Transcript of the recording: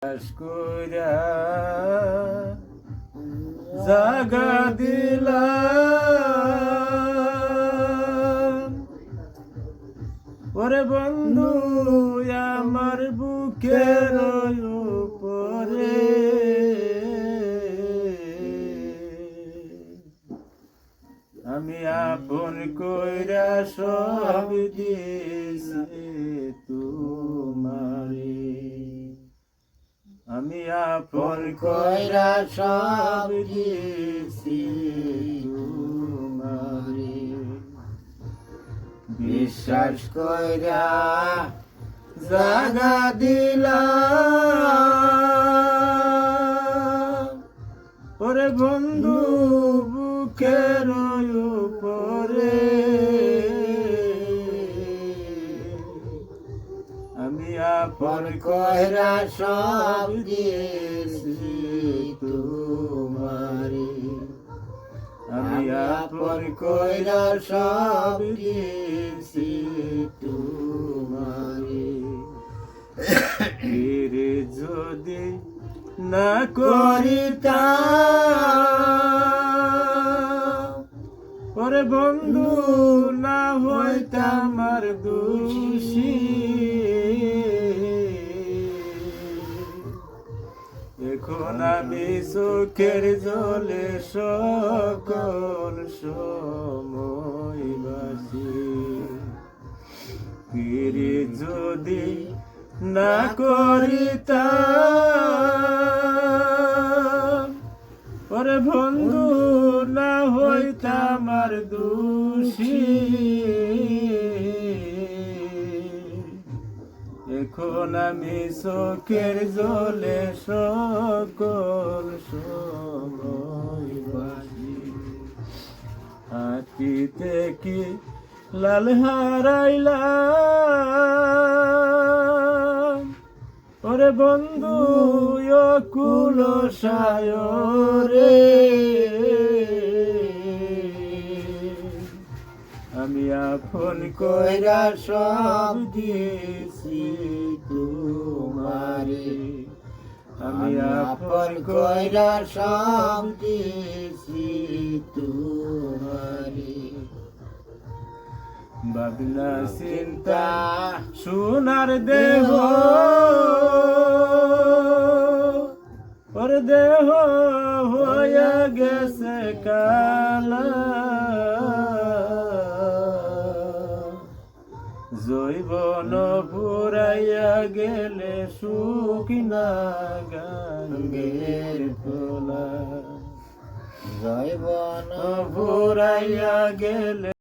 কইরা জাগা দিলাম ওরে বন্ধু আমার বুকের উপরে আমি আপন কইরা সব দিয়েছি তোমারে আমি আপন কইরা সব দিয়েছি তোমারে বিশ্বাস কইরা জাগা দিলাম ওরে বন্ধু বুকের উপরে আমি আপন কইরা সব দিয়েছি তোমারে আমি আপন কইরা সব দিয়েছি তোমারে ফিরে যদি না করিতাম ওরে বন্ধু না হইতাম আর দোষী এখন আমি চোখের জলে সকল সময় বাসি ফিরে যদি না করিতাম ওরে বন্ধু না হইতাম আর দোষী এখন আমি চোখের জলে সকল সময় বাসি হাতিতে কি লাল হারাইলাম ওরে বন্ধু কুল সায়রে আমি আপন কইরা সব দিয়েছি তোমারে আমি আপন কইরা সব দিয়েছি তোমারে ভাবনা চিন্তা সোনার দেহ ওর দেহ হয়ে গেছে কালা জৈবন পুরাইয়া গেলে শুকিনা গাঙ্গের তোলা জৈবন পুরাইয়া গেলে